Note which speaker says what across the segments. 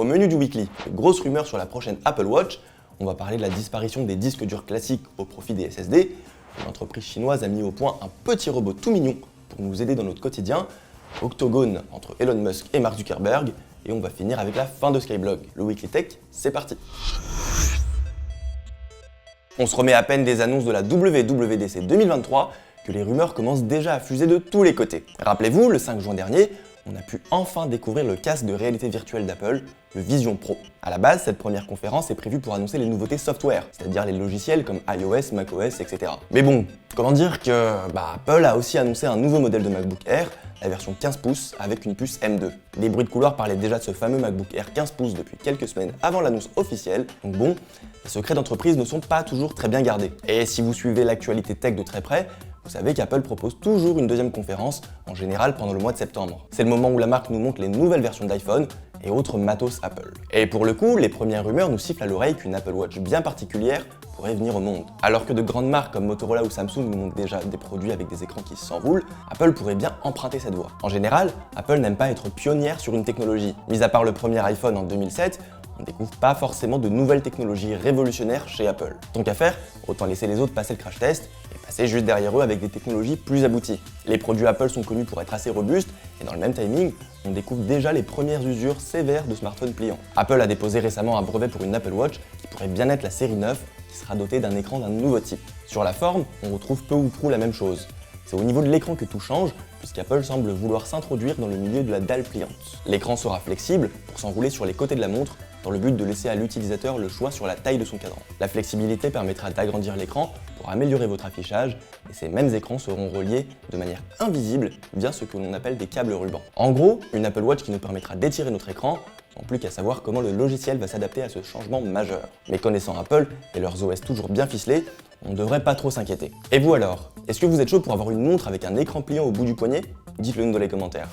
Speaker 1: Au menu du Weekly, de grosses rumeurs sur la prochaine Apple Watch. On va parler de la disparition des disques durs classiques au profit des SSD. Une entreprise chinoise a mis au point un petit robot tout mignon pour nous aider dans notre quotidien. Octogone entre Elon Musk et Mark Zuckerberg. Et on va finir avec la fin de Skyblog. Le Weekly Tech, c'est parti. On se remet à peine des annonces de la WWDC 2023 que les rumeurs commencent déjà à fuser de tous les côtés. Rappelez-vous, le 5 juin dernier, on a pu enfin découvrir le casque de réalité virtuelle d'Apple, le Vision Pro. À la base, cette première conférence est prévue pour annoncer les nouveautés software, c'est-à-dire les logiciels comme iOS, macOS, etc. Mais bon, comment dire que Apple a aussi annoncé un nouveau modèle de MacBook Air, la version 15 pouces avec une puce M2. Les bruits de couloir parlaient déjà de ce fameux MacBook Air 15 pouces depuis quelques semaines avant l'annonce officielle, donc bon, les secrets d'entreprise ne sont pas toujours très bien gardés. Et si vous suivez l'actualité tech de très près, vous savez qu'Apple propose toujours une deuxième conférence, en général pendant le mois de septembre. C'est le moment où la marque nous montre les nouvelles versions d'iPhone et autres matos Apple. Et pour le coup, les premières rumeurs nous sifflent à l'oreille qu'une Apple Watch bien particulière pourrait venir au monde. Alors que de grandes marques comme Motorola ou Samsung nous montrent déjà des produits avec des écrans qui s'enroulent, Apple pourrait bien emprunter cette voie. En général, Apple n'aime pas être pionnière sur une technologie. Mis à part le premier iPhone en 2007, on ne découvre pas forcément de nouvelles technologies révolutionnaires chez Apple. Donc à faire, autant laisser les autres passer le crash test et passer juste derrière eux avec des technologies plus abouties. Les produits Apple sont connus pour être assez robustes et dans le même timing, on découvre déjà les premières usures sévères de smartphones pliants. Apple a déposé récemment un brevet pour une Apple Watch qui pourrait bien être la série 9 qui sera dotée d'un écran d'un nouveau type. Sur la forme, on retrouve peu ou prou la même chose. C'est au niveau de l'écran que tout change, puisqu'Apple semble vouloir s'introduire dans le milieu de la dalle pliante. L'écran sera flexible pour s'enrouler sur les côtés de la montre, dans le but de laisser à l'utilisateur le choix sur la taille de son cadran. La flexibilité permettra d'agrandir l'écran pour améliorer votre affichage, et ces mêmes écrans seront reliés de manière invisible via ce que l'on appelle des câbles rubans. En gros, une Apple Watch qui nous permettra d'étirer notre écran, sans plus qu'à savoir comment le logiciel va s'adapter à ce changement majeur. Mais connaissant Apple et leurs OS toujours bien ficelés, on ne devrait pas trop s'inquiéter. Et vous alors? Est-ce que vous êtes chaud pour avoir une montre avec un écran pliant au bout du poignet? Dites-le nous dans les commentaires.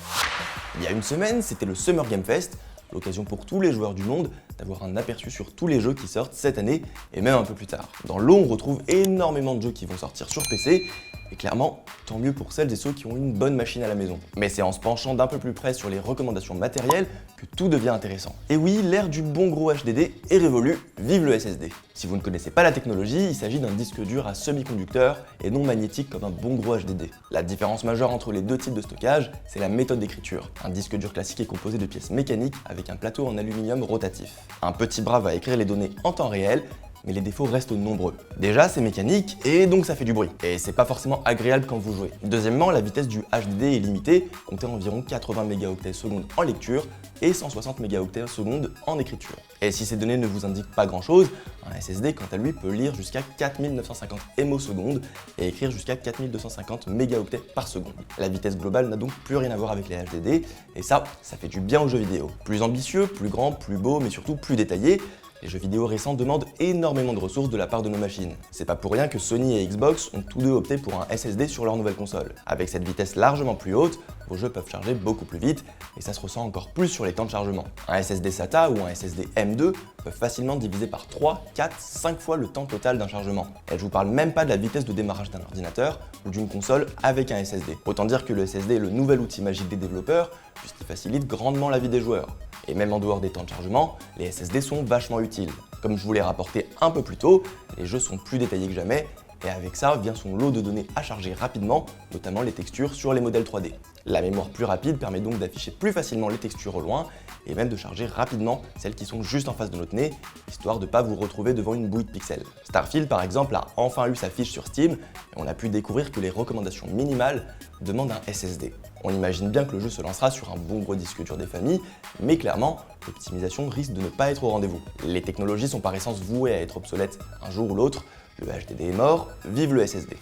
Speaker 1: Il y a une semaine, c'était le Summer Game Fest, l'occasion pour tous les joueurs du monde d'avoir un aperçu sur tous les jeux qui sortent cette année et même un peu plus tard. Dans l'eau, on retrouve énormément de jeux qui vont sortir sur PC, et clairement, tant mieux pour celles et ceux qui ont une bonne machine à la maison. Mais c'est en se penchant d'un peu plus près sur les recommandations matérielles que tout devient intéressant. Et oui, l'ère du bon gros HDD est révolue, vive le SSD. Si vous ne connaissez pas la technologie, il s'agit d'un disque dur à semi-conducteur et non magnétique comme un bon gros HDD. La différence majeure entre les deux types de stockage, c'est la méthode d'écriture. Un disque dur classique est composé de pièces mécaniques avec un plateau en aluminium rotatif. Un petit bras va écrire les données en temps réel, mais les défauts restent nombreux. Déjà, c'est mécanique et donc ça fait du bruit. Et c'est pas forcément agréable quand vous jouez. Deuxièmement, la vitesse du HDD est limitée, comptez environ 80 mégaoctets seconde en lecture et 160 mégaoctets seconde en écriture. Et si ces données ne vous indiquent pas grand chose, un SSD quant à lui peut lire jusqu'à 4950 MO seconde et écrire jusqu'à 4250 mégaoctets par seconde. La vitesse globale n'a donc plus rien à voir avec les HDD et ça fait du bien aux jeux vidéo. Plus ambitieux, plus grand, plus beau, mais surtout plus détaillé. Les jeux vidéo récents demandent énormément de ressources de la part de nos machines. C'est pas pour rien que Sony et Xbox ont tous deux opté pour un SSD sur leur nouvelle console. Avec cette vitesse largement plus haute, vos jeux peuvent charger beaucoup plus vite et ça se ressent encore plus sur les temps de chargement. Un SSD SATA ou un SSD M2 peuvent facilement diviser par 3, 4, 5 fois le temps total d'un chargement. Et je vous parle même pas de la vitesse de démarrage d'un ordinateur ou d'une console avec un SSD. Autant dire que le SSD est le nouvel outil magique des développeurs puisqu'il facilite grandement la vie des joueurs. Et même en dehors des temps de chargement, les SSD sont vachement utiles. Comme je vous l'ai rapporté un peu plus tôt, les jeux sont plus détaillés que jamais, et avec ça vient son lot de données à charger rapidement, notamment les textures sur les modèles 3D. La mémoire plus rapide permet donc d'afficher plus facilement les textures au loin, et même de charger rapidement celles qui sont juste en face de notre nez, histoire de ne pas vous retrouver devant une bouille de pixels. Starfield par exemple a enfin eu sa fiche sur Steam, et on a pu découvrir que les recommandations minimales demandent un SSD. On imagine bien que le jeu se lancera sur un bon gros disque dur des familles, mais clairement, l'optimisation risque de ne pas être au rendez-vous. Les technologies sont par essence vouées à être obsolètes un jour ou l'autre, le HDD est mort, vive le SSD.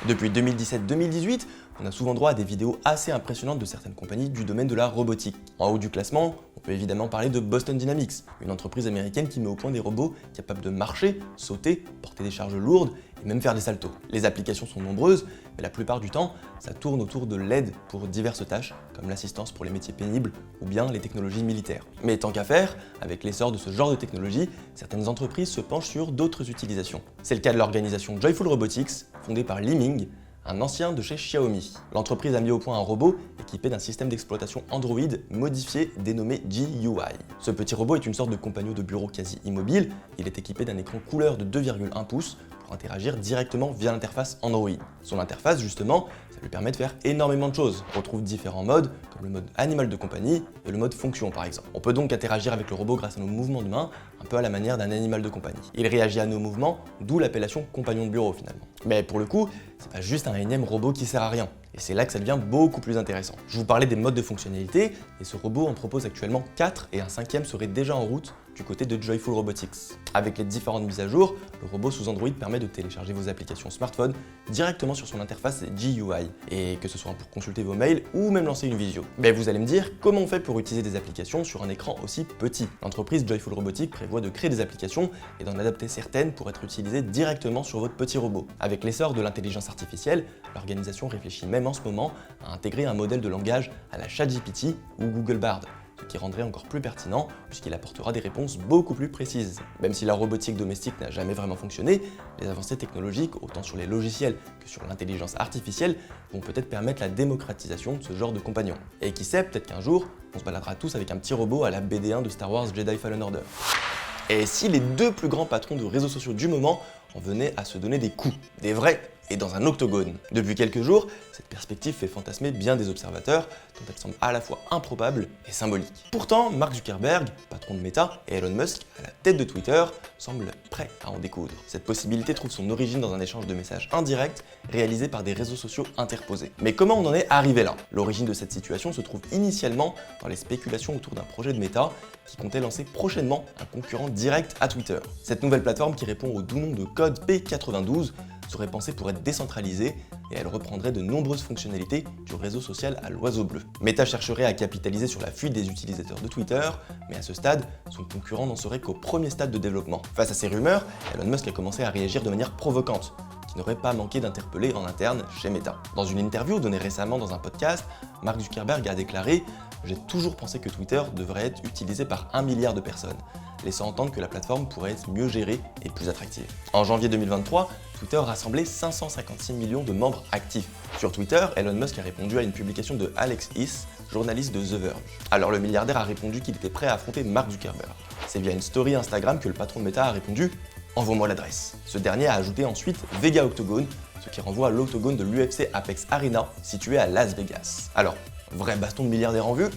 Speaker 1: Depuis 2017-2018, on a souvent droit à des vidéos assez impressionnantes de certaines compagnies du domaine de la robotique. En haut du classement, on peut évidemment parler de Boston Dynamics, une entreprise américaine qui met au point des robots capables de marcher, sauter, porter des charges lourdes et même faire des saltos. Les applications sont nombreuses, mais la plupart du temps, ça tourne autour de l'aide pour diverses tâches, comme l'assistance pour les métiers pénibles ou bien les technologies militaires. Mais tant qu'à faire, avec l'essor de ce genre de technologie, certaines entreprises se penchent sur d'autres utilisations. C'est le cas de l'organisation Joyful Robotics, fondée par Li Ming, un ancien de chez Xiaomi. L'entreprise a mis au point un robot équipé d'un système d'exploitation Android modifié dénommé GUI. Ce petit robot est une sorte de compagnon de bureau quasi immobile. Il est équipé d'un écran couleur de 2,1 pouces pour interagir directement via l'interface Android. Son interface, justement, ça lui permet de faire énormément de choses. On retrouve différents modes, comme le mode animal de compagnie et le mode fonction par exemple. On peut donc interagir avec le robot grâce à nos mouvements de main, un peu à la manière d'un animal de compagnie. Il réagit à nos mouvements, d'où l'appellation compagnon de bureau finalement. Mais pour le coup, c'est pas juste un énième robot qui sert à rien. Et c'est là que ça devient beaucoup plus intéressant. Je vous parlais des modes de fonctionnalité, et ce robot en propose actuellement 4 et un 5e serait déjà en route du côté de Joyful Robotics. Avec les différentes mises à jour, le robot sous Android permet de télécharger vos applications smartphone directement sur son interface GUI, et que ce soit pour consulter vos mails ou même lancer une visio. Mais vous allez me dire, comment on fait pour utiliser des applications sur un écran aussi petit? L'entreprise Joyful Robotics prévoit de créer des applications et d'en adapter certaines pour être utilisées directement sur votre petit robot. Avec l'essor de l'intelligence artificielle, l'organisation réfléchit même en ce moment à intégrer un modèle de langage à la ChatGPT ou Google Bard, ce qui rendrait encore plus pertinent puisqu'il apportera des réponses beaucoup plus précises. Même si la robotique domestique n'a jamais vraiment fonctionné, les avancées technologiques, autant sur les logiciels que sur l'intelligence artificielle, vont peut-être permettre la démocratisation de ce genre de compagnon. Et qui sait, peut-être qu'un jour, on se baladera tous avec un petit robot à la BD1 de Star Wars Jedi Fallen Order. Et si les deux plus grands patrons de réseaux sociaux du moment en venaient à se donner des coups, des vrais, et dans un octogone? Depuis quelques jours, cette perspective fait fantasmer bien des observateurs, dont elle semble à la fois improbable et symbolique. Pourtant, Mark Zuckerberg, patron de Meta, et Elon Musk, à la tête de Twitter, semblent prêts à en découdre. Cette possibilité trouve son origine dans un échange de messages indirects réalisé par des réseaux sociaux interposés. Mais comment on en est arrivé là? L'origine de cette situation se trouve initialement dans les spéculations autour d'un projet de Meta qui comptait lancer prochainement un concurrent direct à Twitter. Cette nouvelle plateforme qui répond au doux nom de code P92 serait pensée pour être décentralisée et elle reprendrait de nombreuses fonctionnalités du réseau social à l'oiseau bleu. Meta chercherait à capitaliser sur la fuite des utilisateurs de Twitter, mais à ce stade, son concurrent n'en serait qu'au premier stade de développement. Face à ces rumeurs, Elon Musk a commencé à réagir de manière provocante, qui n'aurait pas manqué d'interpeller en interne chez Meta. Dans une interview donnée récemment dans un podcast, Mark Zuckerberg a déclaré « J'ai toujours pensé que Twitter devrait être utilisé par 1 milliard de personnes », laissant entendre que la plateforme pourrait être mieux gérée et plus attractive. En janvier 2023, Twitter rassemblait 556 millions de membres actifs. Sur Twitter, Elon Musk a répondu à une publication de Alex Hiss, journaliste de The Verge. Alors le milliardaire a répondu qu'il était prêt à affronter Mark Zuckerberg. C'est via une story Instagram que le patron de Meta a répondu « Envoie-moi l'adresse ». Ce dernier a ajouté ensuite Vega Octogone, ce qui renvoie à l'octogone de l'UFC Apex Arena, situé à Las Vegas. Alors, vrai baston de milliardaire en vue?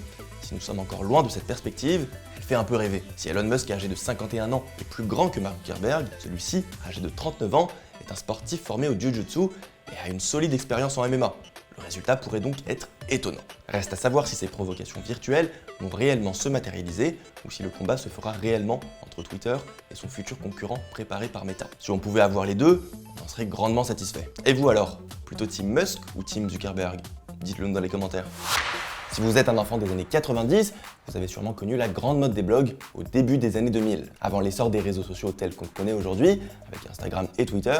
Speaker 1: Si nous sommes encore loin de cette perspective, elle fait un peu rêver. Si Elon Musk, âgé de 51 ans, est plus grand que Mark Zuckerberg, celui-ci, âgé de 39 ans, est un sportif formé au Jiu-Jitsu et a une solide expérience en MMA. Le résultat pourrait donc être étonnant. Reste à savoir si ces provocations virtuelles vont réellement se matérialiser ou si le combat se fera réellement entre Twitter et son futur concurrent préparé par Meta. Si on pouvait avoir les deux, on en serait grandement satisfait. Et vous alors? Plutôt team Musk ou team Zuckerberg? Dites-le dans les commentaires. Si vous êtes un enfant des années 90, vous avez sûrement connu la grande mode des blogs au début des années 2000. Avant l'essor des réseaux sociaux tels qu'on le connaît aujourd'hui, avec Instagram et Twitter,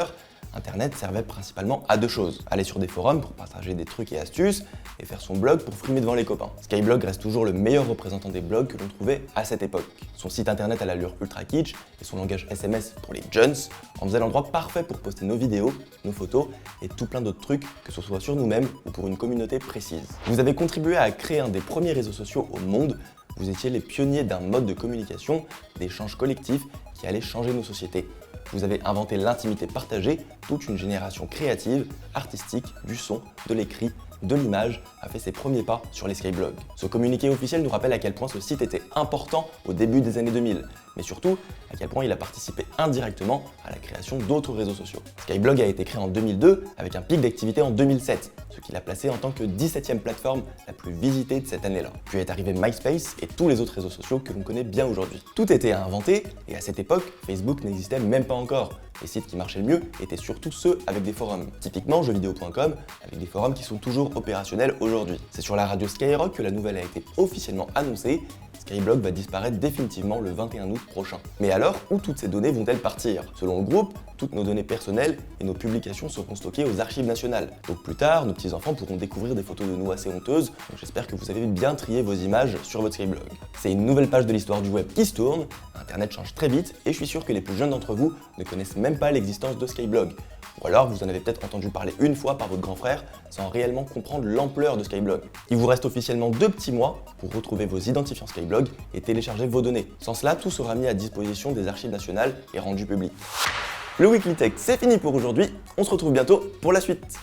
Speaker 1: Internet servait principalement à deux choses. Aller sur des forums pour partager des trucs et astuces, et faire son blog pour frimer devant les copains. Skyblog reste toujours le meilleur représentant des blogs que l'on trouvait à cette époque. Son site internet à l'allure ultra kitsch et son langage SMS pour les jeunes en faisaient l'endroit parfait pour poster nos vidéos, nos photos et tout plein d'autres trucs, que ce soit sur nous-mêmes ou pour une communauté précise. Vous avez contribué à créer un des premiers réseaux sociaux au monde. Vous étiez les pionniers d'un mode de communication, d'échange collectif qui allait changer nos sociétés. Vous avez inventé l'intimité partagée, toute une génération créative, artistique, du son, de l'écrit, de l'image a fait ses premiers pas sur les skyblogs. Ce communiqué officiel nous rappelle à quel point ce site était important au début des années 2000, mais surtout à quel point il a participé indirectement à la création d'autres réseaux sociaux. Skyblog a été créé en 2002 avec un pic d'activité en 2007, ce qui l'a placé en tant que 17e plateforme la plus visitée de cette année-là. Puis est arrivé MySpace et tous les autres réseaux sociaux que l'on connaît bien aujourd'hui. Tout était à inventer et à cette époque, Facebook n'existait même pas encore. Les sites qui marchaient le mieux étaient surtout ceux avec des forums. Typiquement jeuxvideo.com avec des forums qui sont toujours opérationnels aujourd'hui. C'est sur la radio Skyrock que la nouvelle a été officiellement annoncée. Skyblog va disparaître définitivement le 21 août prochain. Mais alors, où toutes ces données vont-elles partir? Selon le groupe, toutes nos données personnelles et nos publications seront stockées aux archives nationales. Donc plus tard, nos petits-enfants pourront découvrir des photos de nous assez honteuses, donc j'espère que vous avez bien trié vos images sur votre Skyblog. C'est une nouvelle page de l'histoire du web qui se tourne, Internet change très vite et je suis sûr que les plus jeunes d'entre vous ne connaissent même pas l'existence de Skyblog. Ou alors vous en avez peut-être entendu parler une fois par votre grand frère sans réellement comprendre l'ampleur de Skyblog. Il vous reste officiellement 2 petits mois pour retrouver vos identifiants Skyblog et télécharger vos données. Sans cela, tout sera mis à disposition des archives nationales et rendu public. Le Weekly Tech, c'est fini pour aujourd'hui. On se retrouve bientôt pour la suite.